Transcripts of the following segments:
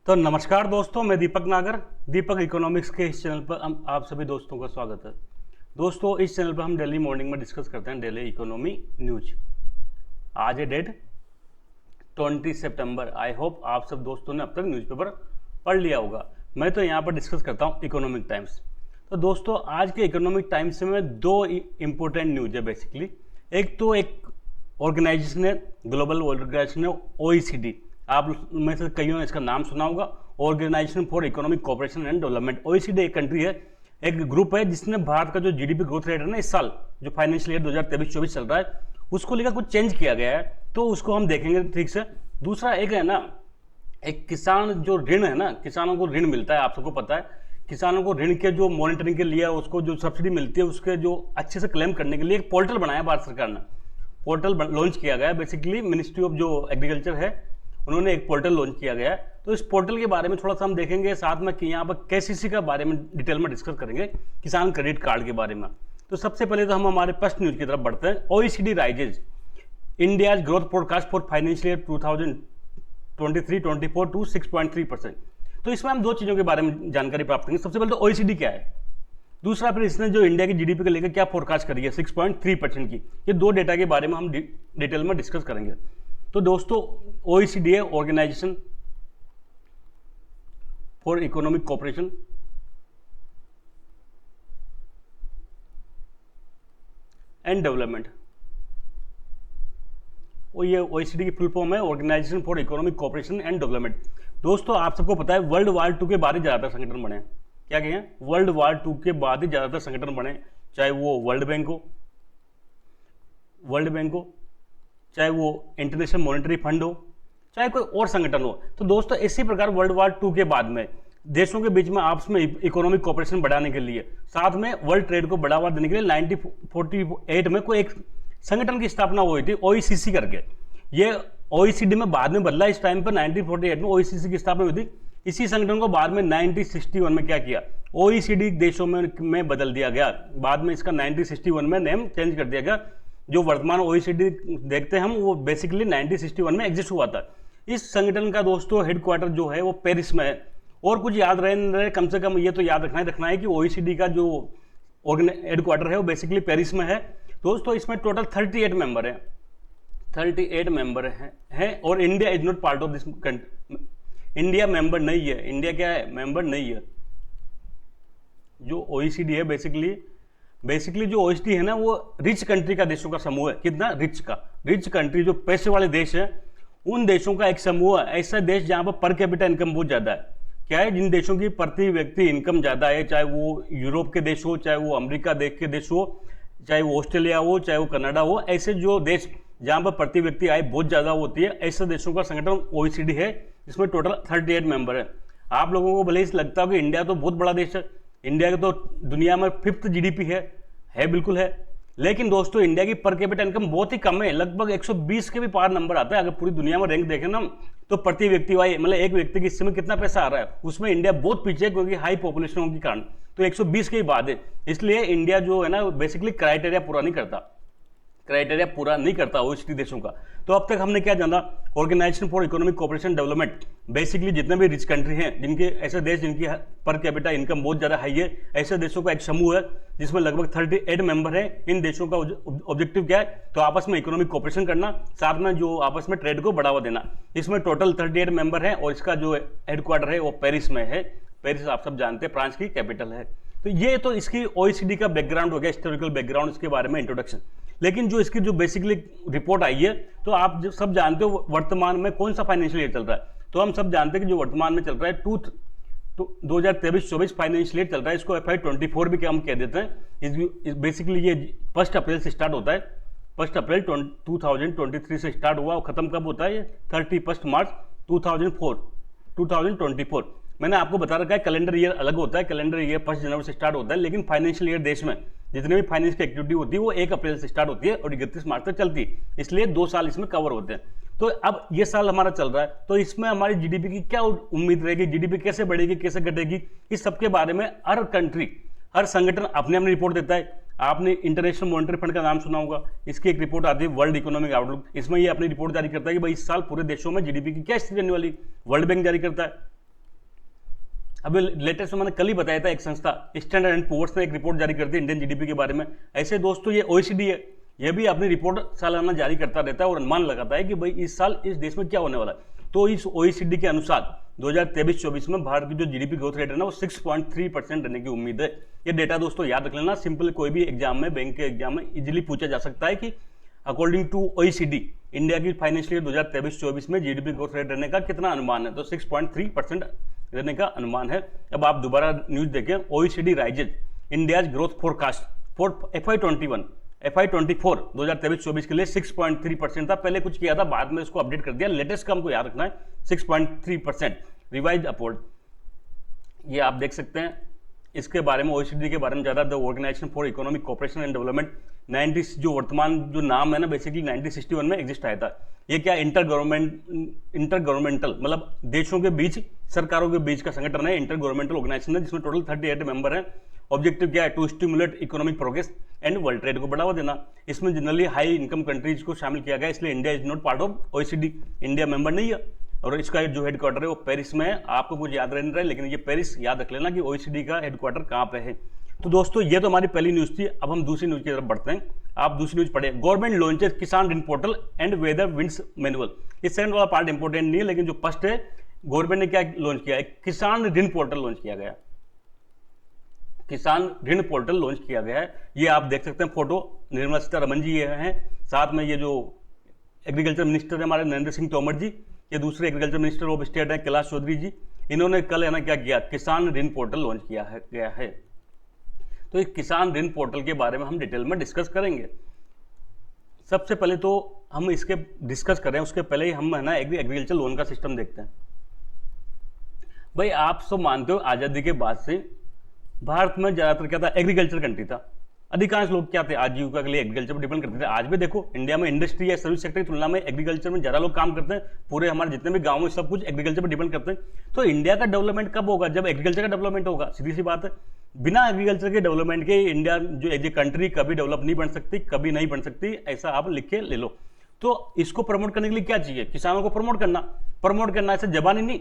तो नमस्कार दोस्तों, मैं दीपक नागर। दीपक इकोनॉमिक्स के इस चैनल पर आप सभी दोस्तों का स्वागत है। दोस्तों, इस चैनल पर हम डेली मॉर्निंग में डिस्कस करते हैं डेली इकोनॉमी न्यूज। आज है डेट 20 सितंबर। आई होप आप सब दोस्तों ने अब तक न्यूज़पेपर पढ़ लिया होगा। मैं तो यहाँ पर डिस्कस करता हूँ इकोनॉमिक टाइम्स। तो दोस्तों, आज के इकोनॉमिक टाइम्स में दो इम्पोर्टेंट न्यूज है बेसिकली। एक तो एक ऑर्गेनाइजेशन है, ग्लोबल ऑर्गेनाइजेशन है OECD। आप में से कईयों ने इसका नाम सुना होगा, organisation for economic cooperation and development. OECD एक कंट्री है, एक ग्रुप है जिसने भारत का जो GDP ग्रोथ रेट है ना इस साल जो फाइनेंशियल ईयर 2023-24 चल रहा है उसको लेकर कुछ चेंज किया गया है, तो उसको हम देखेंगे ठीक से। दूसरा एक है ना, एक किसान जो ऋण है ना, किसानों को ऋण मिलता है, आप सबको पता है। किसानों को ऋण के जो मॉनिटरिंग के लिए उसको जो सब्सिडी मिलती है उसके जो अच्छे से क्लेम करने के लिए एक पोर्टल बनाया भारत सरकार ने। पोर्टल लॉन्च किया गया है, बेसिकली मिनिस्ट्री ऑफ जो एग्रीकल्चर है उन्होंने एक पोर्टल लॉन्च किया गया है। तो इस पोर्टल के बारे में थोड़ा सा हम देखेंगे, साथ में कि यहाँ पर KCC के बारे में डिटेल में डिस्कस करेंगे, किसान क्रेडिट कार्ड के बारे में। तो सबसे पहले तो हम हमारे फर्स्ट न्यूज की तरफ बढ़ते हैं। OECD raises India's growth forecast for financial year 2023-24 to 6.3%। तो इसमें हम दो चीज़ों के बारे में जानकारी प्राप्त करेंगे। सबसे पहले तो OECD क्या है, दूसरा फिर इसने जो इंडिया की GDP को लेकर क्या फोरकास्ट करी है 6.3% की। ये दो डेटा के बारे में हम डिटेल में डिस्कस करेंगे। तो दोस्तों, OECD है organisation for economic cooperation and development, और ये OECD की फुल फॉर्म है organisation for economic cooperation and development. दोस्तों, आप सबको पता है वर्ल्ड वार 2 के बाद ही ज़्यादातर संगठन बने। क्या कहें, वर्ल्ड वार 2 के बाद ही ज़्यादातर संगठन बने, चाहे वो वर्ल्ड बैंक हो, चाहे वो इंटरनेशनल मॉनेटरी फंड हो, चाहे कोई और संगठन हो। तो दोस्तों, इसी प्रकार वर्ल्ड वार 2 के बाद में देशों के बीच में आपस में इकोनॉमिक कोऑपरेशन बढ़ाने के लिए, साथ में वर्ल्ड ट्रेड को बढ़ावा देने के लिए 1948 में कोई एक संगठन की स्थापना हुई थी, OECD करके। ये OECD में बाद में बदला। इस टाइम पर 1948 में OECD की स्थापना हुई थी। इसी संगठन को बाद में 1961 में क्या किया, OECD देशों में बदल दिया गया। बाद में इसका 1961 में नेम चेंज कर दिया गया। जो वर्तमान OECD देखते हैं हम, वो बेसिकली 1961 में एग्जिस्ट हुआ था। इस संगठन का दोस्तों हेडक्वार्टर जो है वो पेरिस में है। और कुछ याद रहे, कम से कम ये तो याद रखना है कि OECD का जो हेडक्वार्टर है वो बेसिकली पेरिस में है। दोस्तों, इसमें टोटल 38 मेंबर हैं, 38 मेंबर हैं और India is not part of this country. India member नहीं है। इंडिया क्या है, मेंबर नहीं है। जो OECD है बेसिकली जो OECD है ना, वो रिच कंट्री का देशों का समूह है। कितना रिच कंट्री, जो पैसे वाले देश है उन देशों का एक समूह है। ऐसा देश जहां पर कैपिटा इनकम बहुत ज्यादा है। क्या है, जिन देशों की प्रति व्यक्ति इनकम ज्यादा है, चाहे वो यूरोप के देश हो, चाहे वो अमेरिका देश के देश हो, चाहे वो ऑस्ट्रेलिया हो, चाहे वो कनाडा हो, ऐसे जो देश जहां पर प्रति व्यक्ति आय बहुत ज्यादा होती है, ऐसे देशों का संगठन OECD है। इसमें टोटल 38 मेंबर है। आप लोगों को भले ही लगता हो कि इंडिया तो बहुत बड़ा देश है, इंडिया का तो दुनिया में 5th GDP है, बिल्कुल है। लेकिन दोस्तों, इंडिया की पर कैपिटा इनकम बहुत ही कम है, लगभग 120 के भी पार नंबर आता है। अगर पूरी दुनिया में रैंक देखें ना, तो प्रति व्यक्ति वाई मतलब एक व्यक्ति के हिस्से में कितना पैसा आ रहा है, उसमें इंडिया बहुत पीछे है, क्योंकि हाई पॉपुलेशन के कारण। तो 120 के ही बाद है। इसलिए इंडिया जो है ना, बेसिकली क्राइटेरिया पूरा नहीं करता OECD देशों का। तो अब तक हमने क्या जाना, organisation for economic cooperation development, basically जितने भी रिच कंट्री हैं, जिनके ऐसे देश जिनकी पर कैपिटा इनकम बहुत ज़्यादा हाई है, ऐसे देशों का एक समूह है जिसमें लगभग 38 मेंबर है। इन देशों का ऑब्जेक्टिव क्या है, तो आपस में इकोनॉमिक कोऑपरेशन करना, साथ में जो आपस में ट्रेड को बढ़ावा देना। इसमें टोटल 38 मेंबर है और इसका जो हेडक्वार्टर है वो पेरिस में है। पेरिस आप सब जानते हैं फ्रांस की कैपिटल है। तो ये तो इसकी OECD का बैकग्राउंड हो गया, हिस्टोरिकल बैकग्राउंड, इसके बारे में इंट्रोडक्शन। लेकिन जो इसकी जो बेसिकली रिपोर्ट आई है, तो आप जो सब जानते हो वर्तमान में कौन सा फाइनेंशियल ईयर चल रहा है। तो हम सब जानते हैं कि जो वर्तमान में चल रहा है 2023-24 फाइनेंशियल ईयर चल रहा है। इसको FY24 भी क्या हम कह देते हैं। बेसिकली ये 1 अप्रैल से स्टार्ट होता है। 1 अप्रैल 2023 से स्टार्ट हुआ और खत्म कब होता है, ये 31 मार्च 2024। मैंने आपको बता रखा है कैलेंडर ईयर अलग होता है, कैलेंडर ईयर 1 जनवरी से स्टार्ट होता है, लेकिन फाइनेंशियल ईयर देश में जितने भी फाइनेंस की एक्टिविटी होती है वो 1 अप्रैल से स्टार्ट होती है और 31 मार्च तक चलती है। इसलिए 2 साल इसमें कवर होते हैं। तो अब ये साल हमारा चल रहा है, तो इसमें हमारी GDP की क्या उम्मीद रहेगी, GDP कैसे बढ़ेगी, कैसे घटेगी, इस सब के बारे में हर कंट्री, हर संगठन अपने अपनी रिपोर्ट देता है। आपने इंटरनेशनल मॉनेटरी फंड का नाम सुना होगा, इसकी एक रिपोर्ट आती है वर्ल्ड इकोनॉमिक आउटलुक। इसमें ये अपनी रिपोर्ट जारी करता है कि भाई इस साल पूरे देशों में GDP की क्या स्थिति रहने वाली, वर्ल्ड बैंक जारी करता है। अभी लेटेस्ट मैंने कल ही बताया था, एक संस्था स्टैंडर्ड एंड पुअर्स ने एक रिपोर्ट जारी कर दी इंडियन जीडीपी के बारे में। ऐसे दोस्तों ये ओईसीडी है, ये भी अपनी रिपोर्ट सालाना जारी करता रहता है और अनुमान लगाता है कि भाई इस साल इस देश में क्या होने वाला है। तो इस ओईसीडी के अनुसार 2023-24 में भारत की जो जीडीपी ग्रोथ रेट है ना वो 6.3% रहने की उम्मीद है। ये डेटा दोस्तों याद रख लेना, सिंपल कोई भी एग्जाम में, बैंक के एग्जाम में इजीली पूछा जा सकता है कि अकॉर्डिंग टू ओईसीडी इंडिया की फाइनेंशियल ईयर 2023-24 में जीडीपी ग्रोथ रेट रहने का कितना अनुमान है, तो 6.3% रहने का अनुमान है। अब आप दोबारा न्यूज देखें, OECD rises India's growth forecast for FY21 FY24 2023-24 के लिए 6.3% था। पहले कुछ किया था, बाद में इसको अपडेट कर दिया। लेटेस्ट का हमको याद रखना है 6.3% रिवाइज अपवर्ड। ये आप देख सकते हैं, इसके बारे में ओईसीडी के बारे में ज़्यादा, the organisation for economic cooperation and development 90 जो वर्तमान जो नाम है ना बेसिकली 1961 में एग्जिस्ट आया था। ये क्या इंटर गवर्नमेंटल मतलब देशों के बीच, सरकारों के बीच का संगठन है, इंटर गवर्नमेंटल ऑर्गेनाइजेशन है जिसमें टोटल 38 मेंबर हैं। ऑब्जेक्टिव क्या है, to stimulate economic progress and world trade को बढ़ावा देना। इसमें जनरली हाई इनकम कंट्रीज को शामिल किया गया, इसलिए India is not part of OECD, India member नहीं है। और इसका जो हेडक्वार्टर है वो पेरिस में है। आपको कुछ याद नहीं रहा है, लेकिन ये पेरिस याद रख लेना कि ओईसीडी का हेडक्वार्टर कहाँ पे है। तो दोस्तों ये तो हमारी पहली न्यूज थी। अब हम दूसरी न्यूज की तरफ बढ़ते हैं। आप दूसरी न्यूज पढ़े, government launches Kisan Rin portal and weather winds manual. ये सेकंड वाला पार्ट इंपॉर्टेंट नहीं है, लेकिन जो फर्स्ट है, गवर्नमेंट ने क्या लॉन्च किया है, किसान ऋण पोर्टल लॉन्च किया गया। किसान ऋण पोर्टल लॉन्च किया गया है। ये आप देख सकते हैं फोटो, निर्मला सीतारमण जी ये हैं, साथ में ये जो एग्रीकल्चर मिनिस्टर है हमारे नरेंद्र सिंह तोमर जी, ये दूसरे एग्रीकल्चर मिनिस्टर ऑफ स्टेट है कैलाश चौधरी जी। इन्होंने कल है ना क्या किया, किसान ऋण पोर्टल लॉन्च किया गया है। तो इस किसान ऋण पोर्टल के बारे में हम डिटेल में डिस्कस करेंगे। सबसे पहले तो हम इसके डिस्कस करें उसके पहले ही हम है ना एग्रीकल्चर लोन का सिस्टम देखते हैं। भाई आप सब मानते हो आज़ादी के बाद से भारत में ज़्यादातर क्या था, एग्रीकल्चर कंट्री था। अधिकांश लोग क्या थे, आजीविका के लिए एग्रीकल्चर पर डिपेंड करते थे। आज भी देखो इंडिया में इंडस्ट्री या सर्विस सेक्टर की तुलना में एग्रीकल्चर में ज़्यादा लोग काम करते हैं। पूरे हमारे जितने भी गाँव में सब कुछ एग्रीकल्चर पर डिपेंड करते हैं। तो इंडिया का डेवलपमेंट कब होगा, जब एग्रीकल्चर का डेवलपमेंट होगा, सीधी सी बात है। बिना एग्रीकल्चर के डेवलपमेंट के इंडिया जो एज ए कंट्री कभी डेवलप नहीं बन सकती, कभी नहीं बन सकती, ऐसा आप लिख के ले लो। तो इसको प्रमोट करने के लिए क्या चाहिए, किसानों को प्रमोट करना ऐसे जबानी नहीं,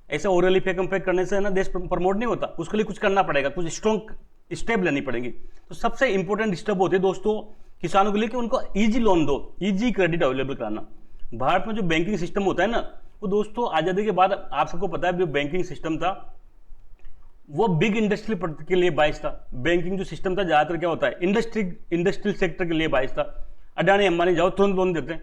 ऐसे ओरली फेकम फेक करने से ना देश प्रमोट नहीं होता। उसके लिए कुछ करना पड़ेगा, कुछ स्ट्रॉन्ग स्टेप लेनी पड़ेगी। तो सबसे इंपॉर्टेंट स्टेप होते हैं दोस्तों किसानों के लिए कि उनको इजी लोन दो, इजी क्रेडिट अवेलेबल कराना। भारत में जो बैंकिंग सिस्टम होता है ना, वो दोस्तों आज़ादी के बाद आप सबको पता है जो बैंकिंग सिस्टम था वो बिग इंडस्ट्री के लिए बाइस था। बैंकिंग जो सिस्टम था ज़्यादातर क्या होता है, इंडस्ट्रियल सेक्टर के लिए बाइस था। अडानी अंबानी जाओ तुरंत लोन देते हैं,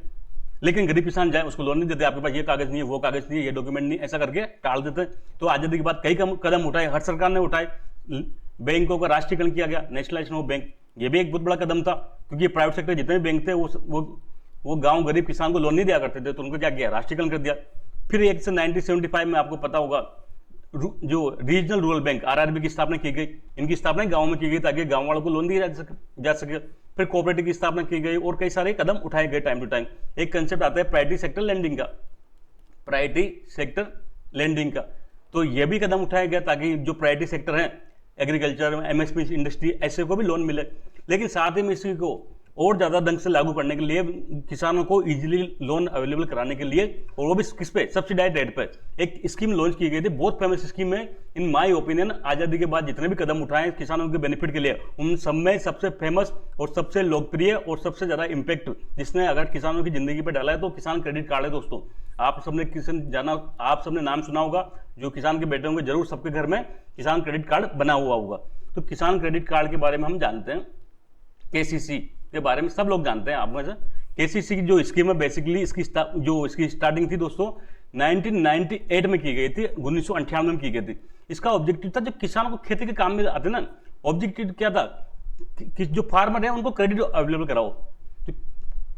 लेकिन गरीब किसान जाए उसको लोन नहीं देते। आपके पास ये कागज नहीं है, वो कागज नहीं है, ये डॉक्यूमेंट नहीं, ऐसा करके टाल देते हैं। तो आज़ादी के बाद कई कदम उठाए, हर सरकार ने उठाए। बैंकों का राष्ट्रीयकरण किया गया, नेशनलाइजेशन ऑफ बैंक, ये भी एक बहुत बड़ा कदम था, क्योंकि प्राइवेट सेक्टर जितने भी बैंक थे वो गांव गरीब किसान को लोन नहीं दिया करते थे, तो उनको क्या किया, राष्ट्रीयकरण कर दिया। फिर एक से 1975 में आपको पता होगा जो रीजनल रूरल बैंक RRB की स्थापना की गई। इनकी स्थापना गांव में की गई ताकि गांव वालों को लोन दिया जा सके। फिर कोऑपरेटिव की स्थापना की गई और कई सारे कदम उठाए गए टाइम टू टाइम। एक कंसेप्ट आता है प्रायोरिटी सेक्टर लैंडिंग का, तो ये भी कदम उठाया गया ताकि जो प्रायोरिटी सेक्टर है एग्रीकल्चर, MSP इंडस्ट्री, ऐसे को भी लोन मिले। लेकिन साथ ही में इसी को और ज़्यादा ढंग से लागू करने के लिए, किसानों को इजीली लोन अवेलेबल कराने के लिए, और वो भी किस पे, सब्सिडाइज रेट पे एक स्कीम लॉन्च की गई थी। बहुत फेमस स्कीम है इन माय ओपिनियन। आज़ादी के बाद जितने भी कदम उठाए किसानों के बेनिफिट के लिए, उन सब में सबसे फेमस और सबसे लोकप्रिय और सबसे ज़्यादा इम्पैक्ट जिसने अगर किसानों की जिंदगी पर डाला है तो किसान क्रेडिट कार्ड है दोस्तों। आप सबने नाम सुना होगा, जो किसान के बेटे होंगे जरूर सबके घर में किसान क्रेडिट कार्ड बना हुआ होगा। तो किसान क्रेडिट कार्ड के बारे में हम जानते हैं, KCC के बारे में सब लोग जानते हैं। आप में से KCC की जो स्कीम है बेसिकली इसकी स्टार्टिंग थी दोस्तों 1998 में की गई थी, 1998 में की गई थी। इसका ऑब्जेक्टिव था जो किसानों को खेती के काम में आते ना, ऑब्जेक्टिव क्या था कि जो फार्मर है उनको क्रेडिट अवेलेबल कराओ, तो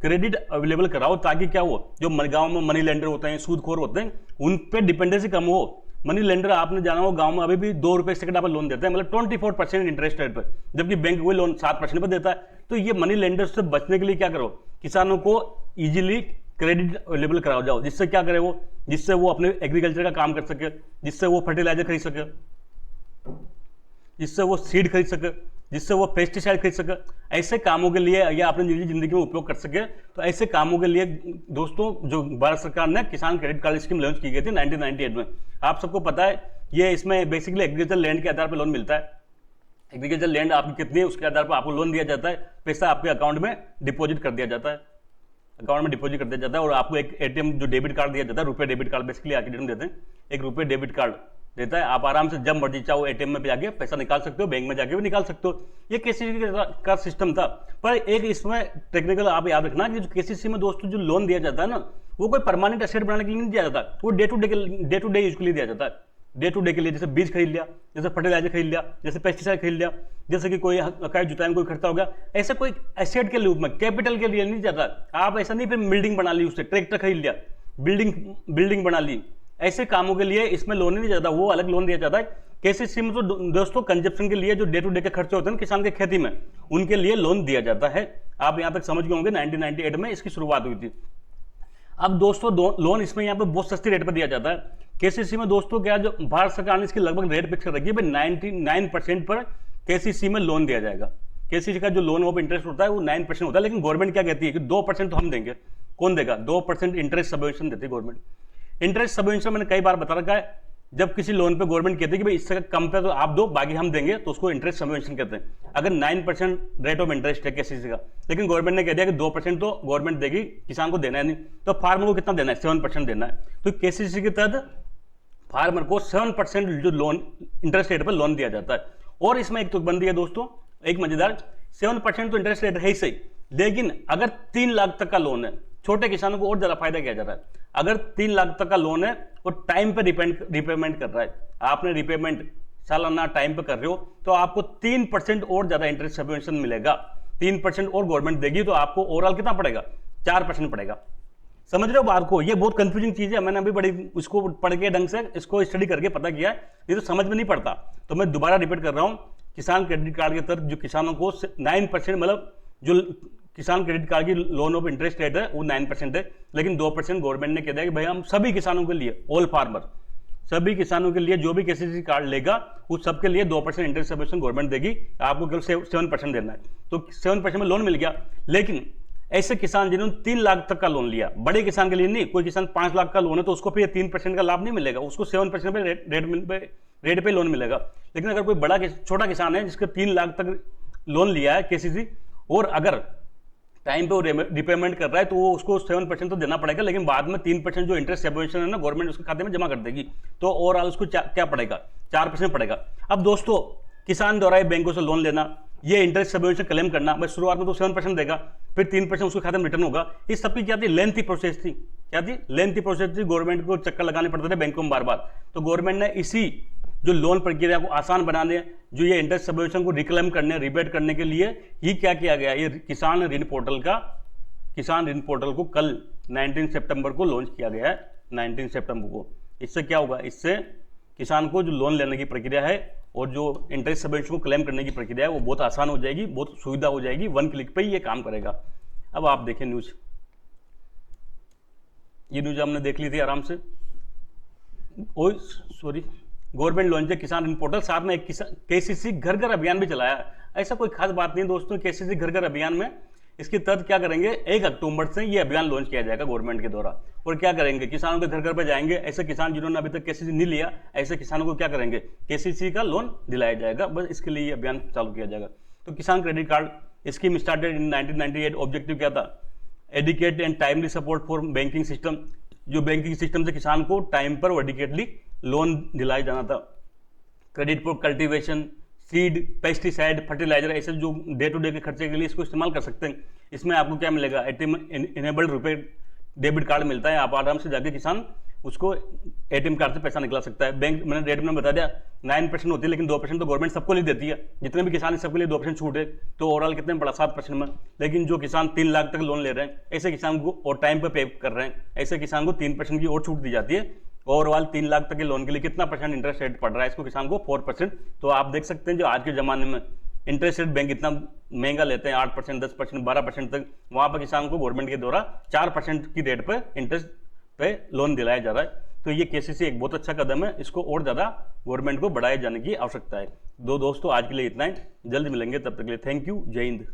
क्रेडिट अवेलेबल कराओ ताकि क्या हो, जो गाँव में मनी लेंडर होते हैं, सूदखोर होते हैं, उन पर डिपेंडेंसी कम हो। मनी लेंडर आपने जाना हो गांव में अभी भी 2 रुपए सेकंड पर लोन देते हैं, मतलब 24% इंटरेस्ट रेट पर, जबकि बैंक वही लोन 7% पर देता है। तो ये मनी लेंडर से बचने के लिए क्या करो, किसानों को इजीली क्रेडिट अवेलेबल कराओ जाओ, जिससे क्या करे वो, जिससे वो अपने एग्रीकल्चर का काम कर सके, जिससे वो फर्टिलाइजर खरीद सके, जिससे वो सीड खरीद सके, जिससे वो पेस्टिसाइड खरीद सके, ऐसे कामों के लिए या अपनी निजी जिंदगी में उपयोग कर सके। तो ऐसे कामों के लिए दोस्तों जो भारत सरकार ने किसान क्रेडिट कार्ड स्कीम लॉन्च की गई थी 1998 में। आप सबको पता है ये इसमें बेसिकली एग्रीकल्चर लैंड के आधार पर लोन मिलता है। एग्रीकल्चर लैंड आपकी कितनी है उसके आधार पर आपको लोन दिया जाता है, पैसा आपके अकाउंट में डिपॉजिट कर दिया जाता है, अकाउंट में डिपॉजिट कर दिया जाता है। और आपको एक एटीएम जो डेबिट कार्ड दिया जाता है, रुपए डेबिट कार्ड बेसिकली आके देते हैं, एक रुपए डेबिट कार्ड देता है। आप आराम से जब मर्जी चाहो एटीएम में जाके पैसा निकाल सकते हो, बैंक में जाके भी निकाल सकते हो। ये केसीसी का सिस्टम था। पर एक इसमें टेक्निकल आप याद रखना कि जो केसीसी में दोस्तों जो लोन दिया जाता है ना, वो कोई परमानेंट एसेट बनाने के लिए नहीं दिया जाता, वो डे टू डे यूज के लिए दिया जाता है। डे टू डे के लिए, जैसे बीज खरीद लिया, जैसे फर्टिलाइजर खरीद लिया, जैसे पेस्टिसाइड खरीद लिया, जैसे कि कोई अकाई जुताई में कोई खर्चा हो गया, ऐसा कोई एसेट के रूप में, कैपिटल के लिए नहीं जाता। आप ऐसा नहीं फिर बिल्डिंग बना ली, उससे ट्रैक्टर खरीद लिया, बिल्डिंग बना ली, ऐसे कामों के लिए इसमें लोन नहीं जाता, वो अलग लोन दिया जाता है। केसीसी में तो दोस्तों कंजप्शन के लिए जो डे टू डे के खर्चे होते हैं किसान के खेती में, उनके लिए लोन दिया जाता है। आप यहां तक समझ गए होंगे 1998 में इसकी शुरुआत हुई थी। अब दोस्तों लोन इसमें यहाँ पे बहुत सस्ती रेट पर दिया जाता है। केसीसी में दोस्तों क्या, जो भारत सरकार ने इसकी लगभग रेट फिक्स कर रखी है भाई 99% पर केसीसी में लोन दिया जाएगा। केसीसी का जो लोन ऑफ इंटरेस्ट होता है वो 9% होता है, लेकिन गवर्नमेंट क्या कहती है कि 2% तो हम देंगे। कौन देगा? 2% इंटरेस्ट सबवेंशन देती है गवर्नमेंट। इंटरेस्ट सबवेंशन मैंने कई बार बता रखा है, जब किसी लोन पे गवर्नमेंट कहती है कि भाई इससे कम पे तो आप दो, बाकी हम देंगे, तो उसको इंटरेस्ट सबवेंशन कहते हैं। अगर 9% रेट ऑफ इंटरेस्ट है केसीसी का, लेकिन गवर्नमेंट ने कह दिया कि 2% तो गवर्नमेंट देगी, किसान को देना है नहीं, तो फार्मर को कितना देना है? 7% देना है। तो केसीसी के तहत फार्मर को 7% जो लोन इंटरेस्ट रेट पर लोन दिया जाता है। और इसमें एक तुकबंदी है दोस्तों, एक मजेदार, 7% तो इंटरेस्ट रेट है ही सही, लेकिन अगर 3 लाख तक का लोन है, छोटे किसानों को और ज्यादा फायदा किया जा रहा है। अगर 3 लाख तक का लोन है और टाइम पे रिपेमेंट कर रहा है, आपने रिपेमेंट सालाना टाइम पे कर रहे हो, तो आपको 3% और ज्यादा इंटरेस्ट सबवेंशन मिलेगा। 3% और गवर्नमेंट देगी, तो आपको ओवरऑल कितना पड़ेगा? 4% पड़ेगा। समझ रहे हो बात को? ये बहुत कंफ्यूजिंग चीज है, मैंने अभी बड़ी इसको पढ़ के ढंग से इसको स्टडी करके पता किया है, ये तो समझ में नहीं पड़ता। तो मैं दोबारा रिपीट कर रहा हूं, किसान क्रेडिट कार्ड के तहत जो किसानों को 9%, मतलब जो किसान क्रेडिट कार्ड की लोन ऑफ इंटरेस्ट रेट है वो 9% है, लेकिन 2% गवर्नमेंट ने कह दिया कि भाई हम सभी किसानों के लिए, ऑल फार्मर, सभी किसानों के लिए जो भी केसीसी कार्ड लेगा उस सबके लिए 2% इंटरेस्ट सबवेंशन गवर्नमेंट देगी, आपको केवल 7% देना है। तो 7% में लोन मिल गया। लेकिन ऐसे किसान जिन्होंने 3 लाख तक का लोन लिया, बड़े किसान के लिए नहीं, कोई किसान 5 लाख का लोन है तो उसको फिर 3% का लाभ नहीं मिलेगा, उसको 7% पे रेट पे लोन मिलेगा। लेकिन अगर कोई छोटा किसान है जिसका 3 लाख तक लोन लिया है केसीसी, और अगर टाइम पे वो रिपेमेंट कर रहा है, तो वो उसको 7% तो देना पड़ेगा, लेकिन बाद में 3% जो इंटरेस्ट सबवेंशन है ना, गवर्नमेंट उसके खाते में जमा कर देगी, तो ओवरऑल उसको क्या पड़ेगा? 4% पड़ेगा। अब दोस्तों किसान द्वारा बैंकों से लोन लेना, ये इंटरेस्ट सबवेंशन क्लेम करना, बस शुरुआत में तो 7% देगा, फिर 3% उसके खाते में रिटर्न होगा। इस सबकी क्या थी? लेंथी प्रोसेस थी। क्या थी? लेंथी प्रोसेस थी। गवर्नमेंट को चक्कर लगाने पड़ते थे बैंकों में बार बार। तो गवर्नमेंट ने इसी जो लोन प्रक्रिया को आसान बनाने, जो ये इंटरेस्ट सबवेंशन को रिक्लेम करने, रिबेट करने के लिए ही क्या किया गया, ये किसान ऋण पोर्टल को कल 19 सितंबर को लॉन्च किया गया है। 19 सितंबर को इससे क्या होगा? इससे किसान को जो लोन लेने की प्रक्रिया है और जो इंटरेस्ट सबवेंशन को क्लेम करने की प्रक्रिया है वो बहुत आसान हो जाएगी, बहुत सुविधा हो जाएगी, 1 क्लिक पे ही ये काम करेगा। अब आप देखें न्यूज, ये न्यूज हमने देख ली थी आराम से। गवर्नमेंट लॉन्च है किसान ऋण पोर्टल, साथ में एक केसीसी घर घर अभियान भी चलाया। ऐसा कोई खास बात नहीं दोस्तों, केसीसी घर घर अभियान में इसके तहत क्या करेंगे, 1 अक्टूबर से ये अभियान लॉन्च किया जाएगा गवर्नमेंट के द्वारा। और क्या करेंगे, किसानों के घर घर पर जाएंगे, ऐसे किसान जिन्होंने अभी तक केसीसी नहीं लिया, ऐसे किसानों को क्या करेंगे, केसीसी का लोन दिलाया जाएगा। बस इसके लिए ये अभियान चालू किया जाएगा। तो किसान credit card scheme started in 1998। Objective क्या था? Adequate and timely support for banking system, जो बैंकिंग सिस्टम से किसान को टाइम पर एडिकेटली लोन दिलाया जाना था। Credit for cultivation, seed, pesticide, fertiliser, ऐसे जो डे टू डे के खर्चे के लिए इसको इस्तेमाल कर सकते हैं। इसमें आपको क्या मिलेगा? एटीएम इनेबल्ड रुपए डेबिट कार्ड मिलता है, आप आराम से जाके किसान उसको एटीएम कार्ड से पैसा निकला सकता है। बैंक, मैंने रेट में बता दिया 9% होती है, लेकिन 2% तो गवर्नमेंट सबको नहीं देती है। जितने भी किसान है सबके लिए 2% छूट है, तो ओवरऑल कितने पड़ा? 7% में। लेकिन जो किसान 3 लाख तक लोन ले रहे हैं, ऐसे किसान को, और टाइम पे पे कर रहे हैं, ऐसे किसान को 3% की और छूट दी जाती है। ओवरऑल 3 लाख तक के लोन के लिए कितना % इंटरेस्ट रेट पड़ रहा है इसको किसान को? 4%। तो आप देख सकते हैं जो आज के ज़माने में इंटरेस्ट रेट बैंक इतना महंगा लेते हैं, 8%, 10%, 12% तक, वहाँ पर किसान को गवर्नमेंट के द्वारा 4% की रेट पर इंटरेस्ट पे लोन दिलाया जा रहा है। तो ये केसीसी एक बहुत अच्छा कदम है, इसको और ज़्यादा गवर्नमेंट को बढ़ाए जाने की आवश्यकता है। दोस्तों आज के लिए इतना ही, जल्द मिलेंगे, तब तक के लिए थैंक यू, जय हिंद।